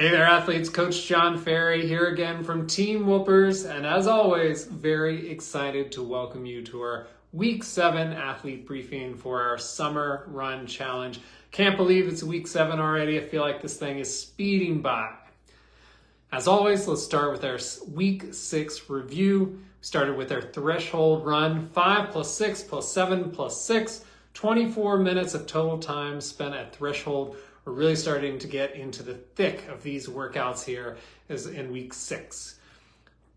Hey there, athletes. Coach John Ferry here again from Team Whoopers, and as always, very excited to welcome you to our Week 7 athlete briefing for our Summer Run Challenge. Can't believe it's Week 7 already. I feel like this thing is speeding by. As always, let's start with our Week 6 review. We started with our threshold run, 5 plus 6 plus 7 plus 6, 24 minutes of total time spent at threshold. We're really starting to get into the thick of these workouts here as in Week 6.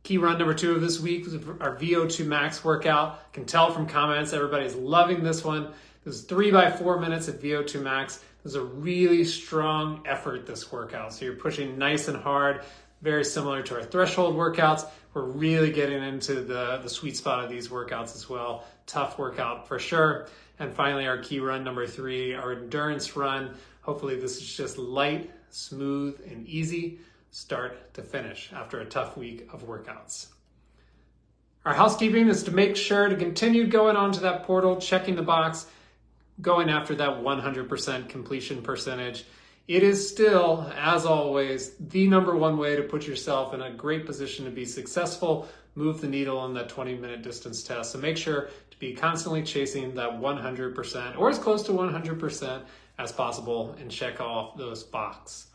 Key run number 2 of this week was our VO2 max workout. Can tell from comments everybody's loving this one. This is 3 by 4 minutes at VO2 max. This is a really strong effort, this workout. So you're pushing nice and hard, very similar to our threshold workouts. We're really getting into the sweet spot of these workouts as well. Tough workout for sure. And finally, our key run number 3, our endurance run. Hopefully this is just light, smooth, and easy start to finish after a tough week of workouts. Our housekeeping is to make sure to continue going onto that portal, checking the box, going after that 100% completion percentage. It is still, as always, the number one way to put yourself in a great position to be successful, move the needle on that 20-minute distance test. So make sure to be constantly chasing that 100% or as close to 100% as possible and check off those boxes.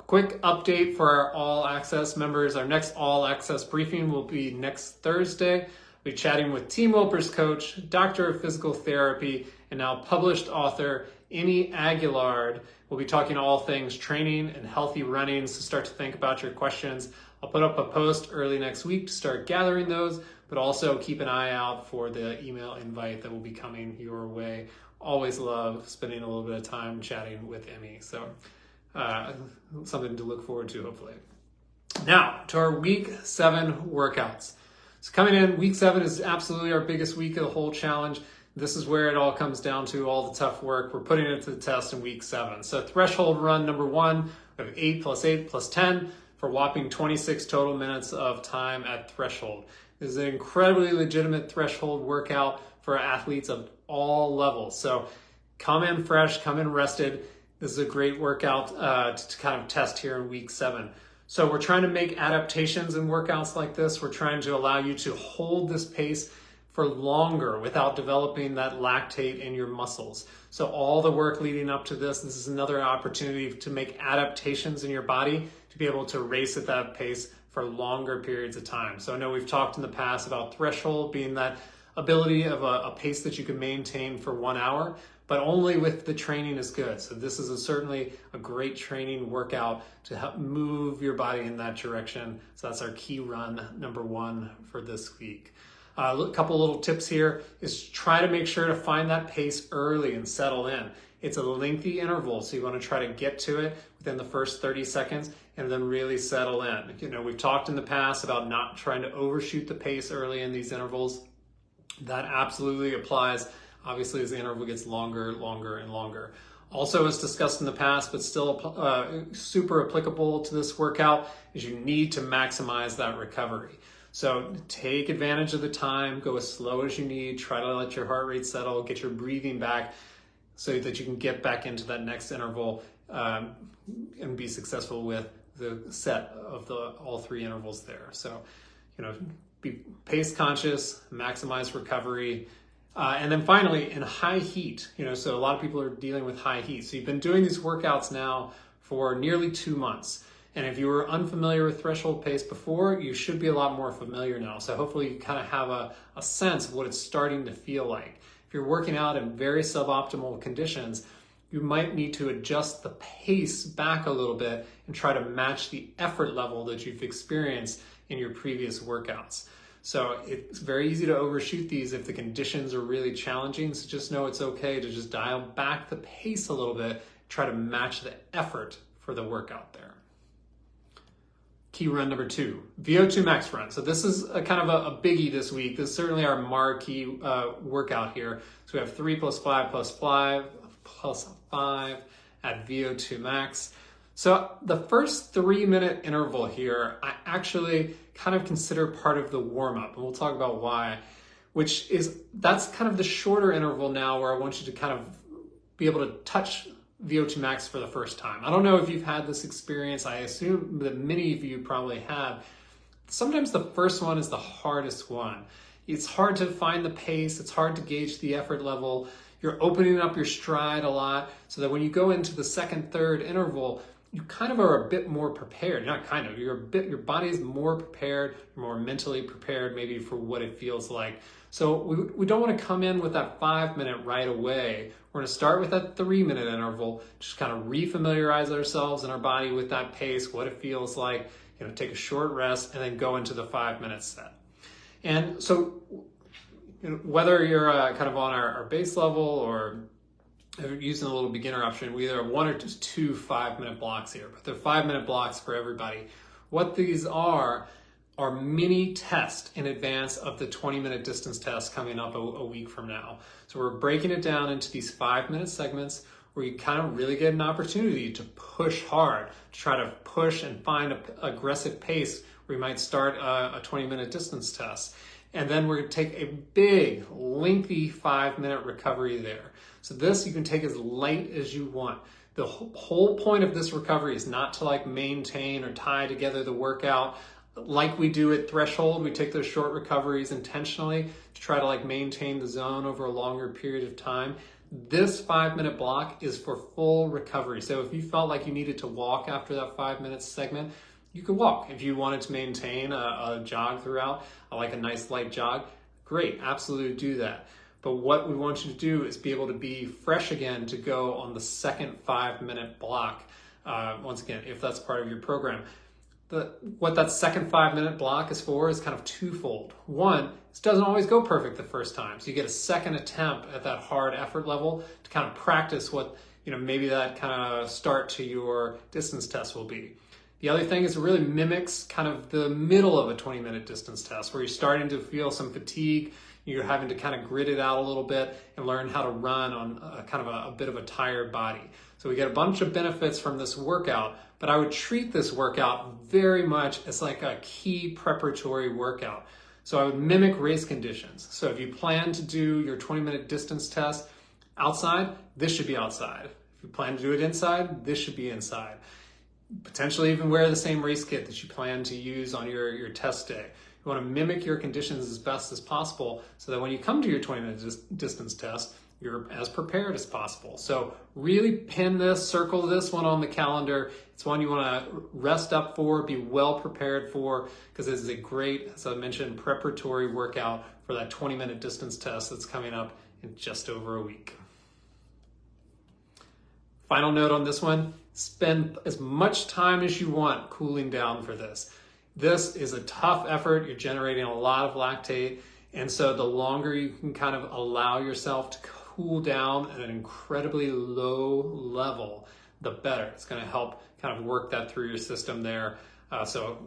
A quick update for our All Access members. Our next All Access briefing will be next Thursday. We'll be chatting with Team Whoopers coach, doctor of physical therapy, and now published author Emi Aguillard. We'll be talking all things training and healthy running, so start to think about your questions. I'll put up a post early next week to start gathering those, but also keep an eye out for the email invite that will be coming your way. Always love spending a little bit of time chatting with Emi, so something to look forward to, hopefully. Now, to our Week 7 workouts. So coming in, Week 7 is absolutely our biggest week of the whole challenge. This is where it all comes down to, all the tough work. We're putting it to the test in Week 7. So threshold run number 1, we have 8 plus 8 plus 10 for whopping 26 total minutes of time at threshold. This is an incredibly legitimate threshold workout for athletes of all levels. So come in fresh, come in rested. This is a great workout to kind of test here in Week 7. So we're trying to make adaptations in workouts like this. We're trying to allow you to hold this pace for longer without developing that lactate in your muscles. So all the work leading up to this is another opportunity to make adaptations in your body to be able to race at that pace for longer periods of time. So I know we've talked in the past about threshold being that ability of a pace that you can maintain for 1 hour, but only with the training is good. So this is certainly a great training workout to help move your body in that direction. So that's our key run number 1 for this week. A couple little tips here is try to make sure to find that pace early and settle in. It's a lengthy interval, so you want to try to get to it within the first 30 seconds and then really settle in. You know, we've talked in the past about not trying to overshoot the pace early in these intervals. That absolutely applies, obviously, as the interval gets longer, and longer. Also, as discussed in the past, but still super applicable to this workout, is you need to maximize that recovery. So take advantage of the time, go as slow as you need, try to let your heart rate settle, get your breathing back so that you can get back into that next interval and be successful with the set of all 3 intervals there. So, you know, be pace conscious, maximize recovery. And then finally, in high heat, you know, so a lot of people are dealing with high heat. So you've been doing these workouts now for nearly 2 months. And if you were unfamiliar with threshold pace before, you should be a lot more familiar now. So hopefully you kind of have a sense of what it's starting to feel like. If you're working out in very suboptimal conditions, you might need to adjust the pace back a little bit and try to match the effort level that you've experienced in your previous workouts. So it's very easy to overshoot these if the conditions are really challenging. So just know it's okay to just dial back the pace a little bit, try to match the effort for the workout there. Key run number 2, VO2 max run. So this is a kind of a biggie this week. This is certainly our marquee workout here. So we have 3 plus 5 plus 5 plus 5 at VO2 max. So the first 3-minute interval here, I actually kind of consider part of the warm-up, and we'll talk about why, that's kind of the shorter interval now where I want you to kind of be able to touch VO2 max for the first time. I don't know if you've had this experience. I assume that many of you probably have. Sometimes the first one is the hardest one. It's hard to find the pace. It's hard to gauge the effort level. You're opening up your stride a lot so that when you go into the second, third interval, you kind of are a bit more prepared. Not kind of, your body is more prepared, you're more mentally prepared maybe for what it feels like. So we don't want to come in with that 5 minute right away. We're going to start with that 3 minute interval, just kind of refamiliarize ourselves and our body with that pace, what it feels like, take a short rest, and then go into the 5 minute set. And so whether you're kind of on our base level or using a little beginner option, we either have 1 or 2 5 minute blocks here, but they're 5 minute blocks for everybody. What these are mini tests in advance of the 20-minute distance test coming up a week from now. So we're breaking it down into these 5 minute segments where you kind of really get an opportunity to push hard, to try to push and find an aggressive pace where you might start a 20-minute distance test. And then we're going to take a big, lengthy 5 minute recovery there. So this you can take as light as you want. The whole point of this recovery is not to maintain or tie together the workout like we do at Threshold. We take those short recoveries intentionally to try to maintain the zone over a longer period of time. This 5 minute block is for full recovery. So if you felt like you needed to walk after that 5 minute segment, you could walk. If you wanted to maintain a jog throughout, like a nice light jog, great, absolutely do that. But what we want you to do is be able to be fresh again to go on the second 5 minute block. Once again, if that's part of your program. What that second 5 minute block is for is kind of twofold. One, this doesn't always go perfect the first time. So you get a second attempt at that hard effort level to kind of practice what, maybe that kind of start to your distance test will be. The other thing is it really mimics kind of the middle of a 20-minute distance test where you're starting to feel some fatigue. You're having to kind of grit it out a little bit and learn how to run on kind of a bit of a tired body. So we get a bunch of benefits from this workout, but I would treat this workout very much as like a key preparatory workout. So I would mimic race conditions. So if you plan to do your 20-minute distance test outside, this should be outside. If you plan to do it inside, this should be inside. Potentially even wear the same race kit that you plan to use on your test day. You want to mimic your conditions as best as possible so that when you come to your 20-minute distance test, you're as prepared as possible. So really pin this, circle this one on the calendar. It's one you want to rest up for, be well prepared for, because this is a great, as I mentioned, preparatory workout for that 20-minute distance test that's coming up in just over a week. Final note on this one, spend as much time as you want cooling down for this. This is a tough effort. You're generating a lot of lactate. And so the longer you can kind of allow yourself to cool down at an incredibly low level, the better. It's going to help kind of work that through your system there. So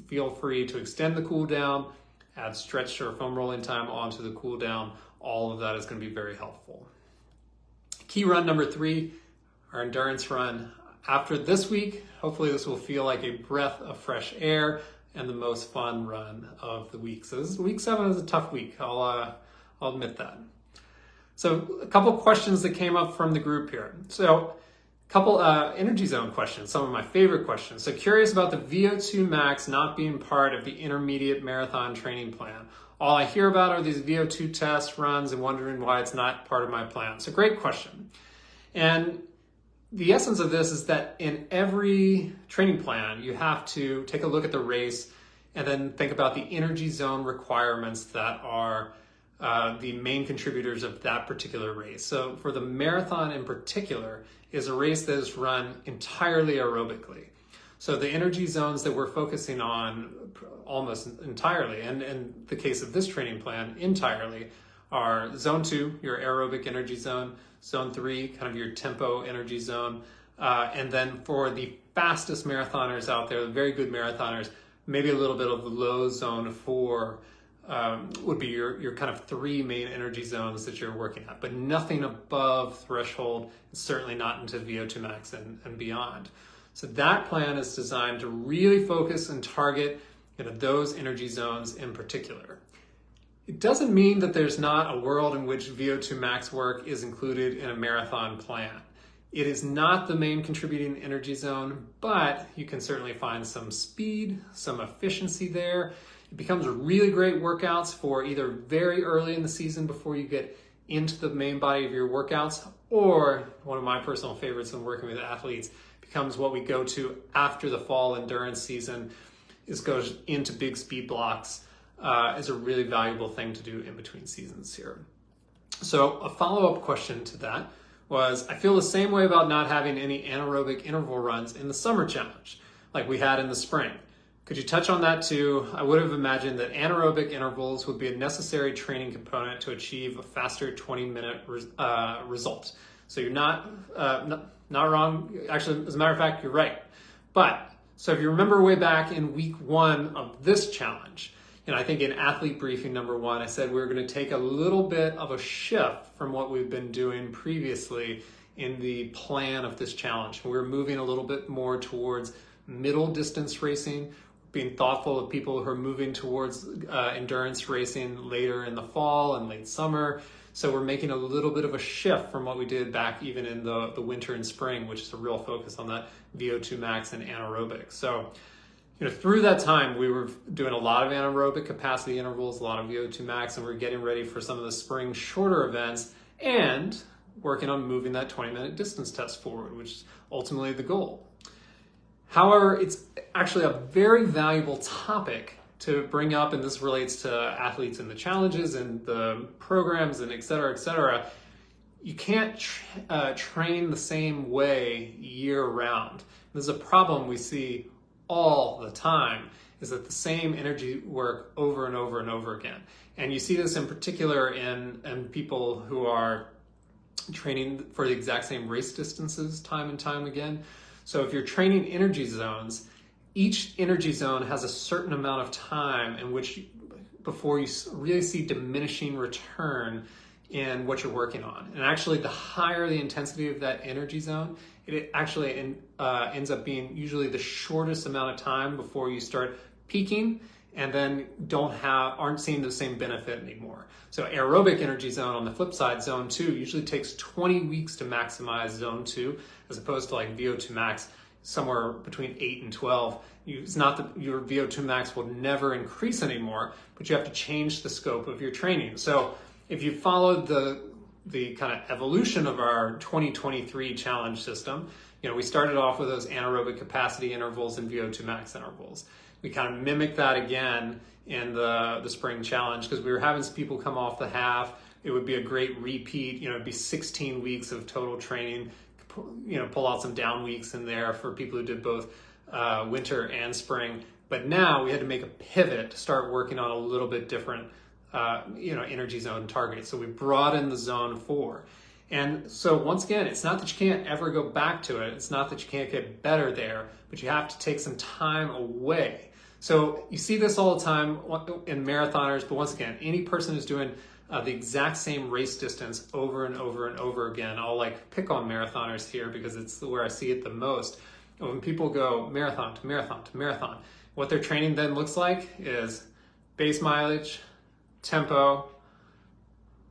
feel free to extend the cool down, add stretch or foam rolling time onto the cool down. All of that is going to be very helpful. Key run number 3, our endurance run. After this week, hopefully this will feel like a breath of fresh air and the most fun run of the week. So week 7 is a tough week. I'll admit that. So a couple questions that came up from the group here. So a couple energy zone questions, some of my favorite questions. So curious about the VO2 max not being part of the intermediate marathon training plan. All I hear about are these VO2 test runs and wondering why it's not part of my plan. So great question. And the essence of this is that in every training plan, you have to take a look at the race and then think about the energy zone requirements that are the main contributors of that particular race. So for the marathon in particular, is a race that is run entirely aerobically. So the energy zones that we're focusing on almost entirely, and in the case of this training plan, entirely, are zone 2, your aerobic energy zone, zone 3, kind of your tempo energy zone, and then for the fastest marathoners out there, the very good marathoners, maybe a little bit of the low zone 4 would be your kind of 3 main energy zones that you're working at, but nothing above threshold, certainly not into VO2 max and beyond. So that plan is designed to really focus and target those energy zones in particular. It doesn't mean that there's not a world in which VO2 max work is included in a marathon plan. It is not the main contributing energy zone, but you can certainly find some speed, some efficiency there. It becomes really great workouts for either very early in the season before you get into the main body of your workouts, or one of my personal favorites when working with athletes becomes what we go to after the fall endurance season, is goes into big speed blocks is a really valuable thing to do in between seasons here. So a follow-up question to that was, I feel the same way about not having any anaerobic interval runs in the summer challenge like we had in the spring. Could you touch on that too? I would have imagined that anaerobic intervals would be a necessary training component to achieve a faster 20-minute result. So you're not wrong. Actually, as a matter of fact, you're right. But so if you remember way back in week 1 of this challenge, and I think in athlete briefing number 1, I said we were going to take a little bit of a shift from what we've been doing previously in the plan of this challenge. We're moving a little bit more towards middle distance racing, being thoughtful of people who are moving towards endurance racing later in the fall and late summer. So we're making a little bit of a shift from what we did back even in the winter and spring, which is a real focus on that VO2 max and anaerobic. So, through that time, we were doing a lot of anaerobic capacity intervals, a lot of VO2 max, and we're getting ready for some of the spring shorter events and working on moving that 20-minute distance test forward, which is ultimately the goal. However, it's actually a very valuable topic to bring up, and this relates to athletes and the challenges and the programs and et cetera. You can't train the same way year round. This is a problem we see all the time, is that the same energy work over and over and over again. And you see this in particular in people who are training for the exact same race distances time and time again. So if you're training energy zones, each energy zone has a certain amount of time in which before you really see diminishing return in what you're working on. And actually, the higher the intensity of that energy zone, it actually ends up being usually the shortest amount of time before you start peaking and then aren't seeing the same benefit anymore. So aerobic energy zone, on the flip side, zone 2, usually takes 20 weeks to maximize zone 2, as opposed to like VO2 max somewhere between 8 and 12. It's not that your VO2 max will never increase anymore, but you have to change the scope of your training. So if you followed the kind of evolution of our 2023 challenge system, we started off with those anaerobic capacity intervals and VO2 max intervals. We kind of mimicked that again in the spring challenge because we were having some people come off the half. It would be a great repeat, it'd be 16 weeks of total training, pull out some down weeks in there for people who did both winter and spring. But now we had to make a pivot to start working on a little bit different energy zone target. So we brought in the zone 4. And so once again, it's not that you can't ever go back to it. It's not that you can't get better there, but you have to take some time away. So you see this all the time in marathoners, but once again, any person who's doing the exact same race distance over and over and over again, I'll pick on marathoners here because it's where I see it the most. When people go marathon to marathon to marathon, what their training then looks like is base mileage, tempo,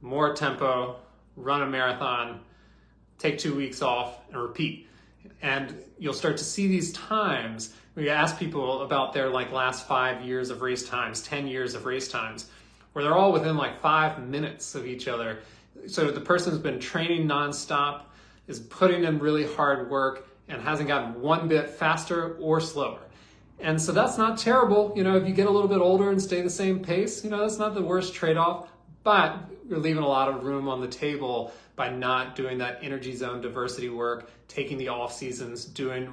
more tempo, run a marathon, take 2 weeks off, and repeat. And you'll start to see these times where you ask people about their last 5 years of race times, 10 years of race times, where they're all within 5 minutes of each other. So the person who's been training nonstop is putting in really hard work and hasn't gotten one bit faster or slower. And so that's not terrible. If you get a little bit older and stay the same pace, that's not the worst trade-off, but you're leaving a lot of room on the table by not doing that energy zone diversity work, taking the off seasons, doing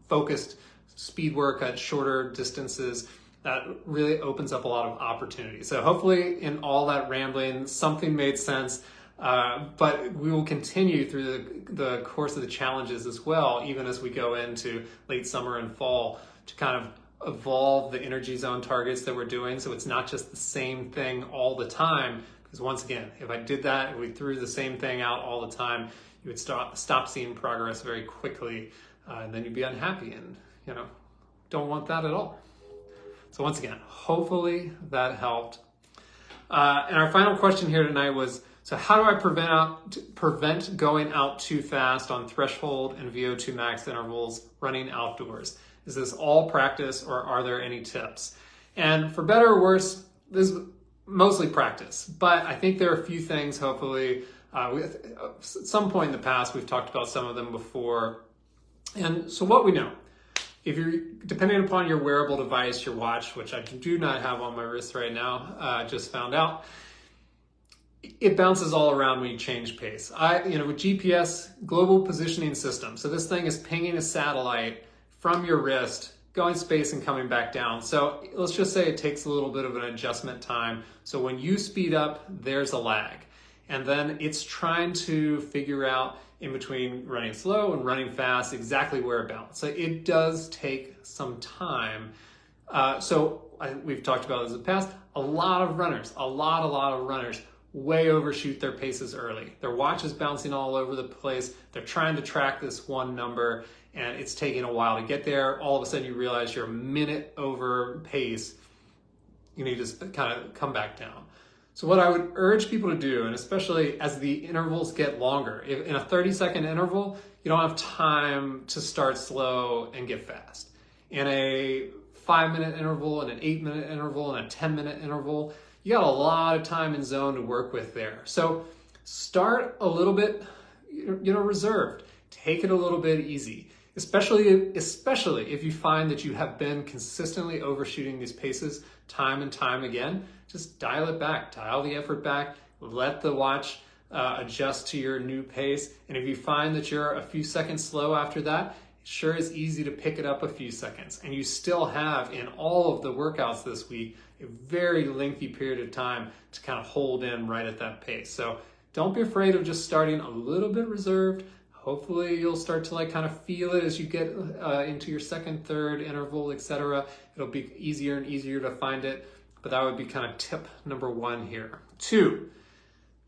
focused speed work at shorter distances. That really opens up a lot of opportunities. So hopefully in all that rambling, something made sense. But we will continue through the course of the challenges as well, even as we go into late summer and fall, to kind of evolve the energy zone targets that we're doing. So it's not just the same thing all the time. Because once again, if I did that and we threw the same thing out all the time, you would stop seeing progress very quickly, and then you'd be unhappy and don't want that at all. So once again, hopefully that helped. And our final question here tonight was, So how do I prevent going out too fast on threshold and VO2 max intervals running outdoors? Is this all practice, or are there any tips? And for better or worse, this is mostly practice, but I think there are a few things, hopefully, at some point in the past, we've talked about some of them before. And so what we know, if you're, depending upon your wearable device, your watch, which I do not have on my wrist right now, just found out, it bounces all around when you change pace. With GPS, global positioning system. So this thing is pinging a satellite from your wrist, going space and coming back down. So let's just say it takes a little bit of an adjustment time. So when you speed up, there's a lag. And then it's trying to figure out in between running slow and running fast exactly where it balances. So it does take some time. We've talked about this in the past. A lot of runners way overshoot their paces early. Their watch is bouncing all over the place. They're trying to track this one number, and it's taking a while to get there. All of a sudden you realize you're a minute over pace. You need to kind of come back down. So what I would urge people to do, and especially as the intervals get longer, if in a 30-second interval, you don't have time to start slow and get fast. In a 5-minute interval, and an 8-minute interval, and a 10-minute interval, you got a lot of time and zone to work with there. So start a little bit, reserved. Take it a little bit easy, especially if you find that you have been consistently overshooting these paces time and time again. Just dial it back, dial the effort back, let the watch adjust to your new pace. And if you find that you're a few seconds slow after that, it sure is easy to pick it up a few seconds. And you still have, in all of the workouts this week, a very lengthy period of time to kind of hold in right at that pace. So don't be afraid of just starting a little bit reserved. Hopefully you'll start to kind of feel it as you get into your second, third interval, etc. It'll be easier and easier to find it, but that would be kind of tip number 1 here. 2, you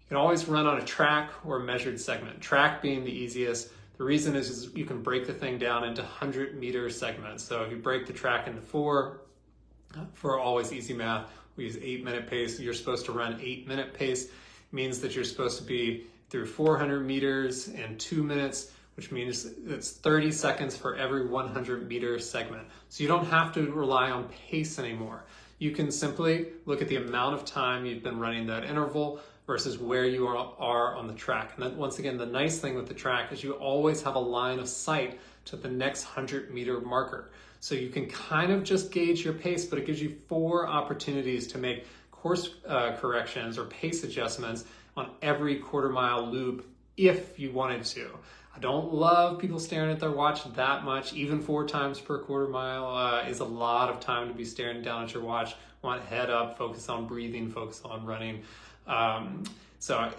can always run on a track or a measured segment. Track being the easiest. The reason is you can break the thing down into 100-meter segments. So if you break the track into 4, for always easy math, we use 8-minute pace. You're supposed to run 8-minute pace. It means that you're supposed to be through 400 meters in 2 minutes, which means it's 30 seconds for every 100-meter segment. So you don't have to rely on pace anymore. You can simply look at the amount of time you've been running that interval versus where you are on the track. And then once again, the nice thing with the track is you always have a line of sight to the next 100-meter marker. So you can kind of just gauge your pace, but it gives you 4 opportunities to make course corrections or pace adjustments on every quarter-mile loop if you wanted to. I don't love people staring at their watch that much. Even 4 times per quarter mile is a lot of time to be staring down at your watch. Want head up, focus on breathing, focus on running. So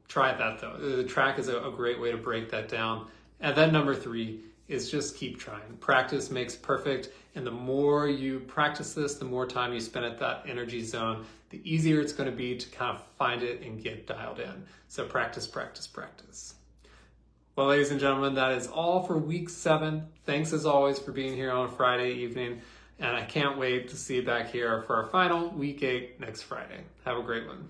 try that though. The track is a great way to break that down. And then number 3 is just keep trying. Practice makes perfect. And the more you practice this, the more time you spend at that energy zone, the easier it's going to be to kind of find it and get dialed in. So practice, practice, practice. Well, ladies and gentlemen, that is all for week 7. Thanks as always for being here on a Friday evening. And I can't wait to see you back here for our final week 8 next Friday. Have a great one.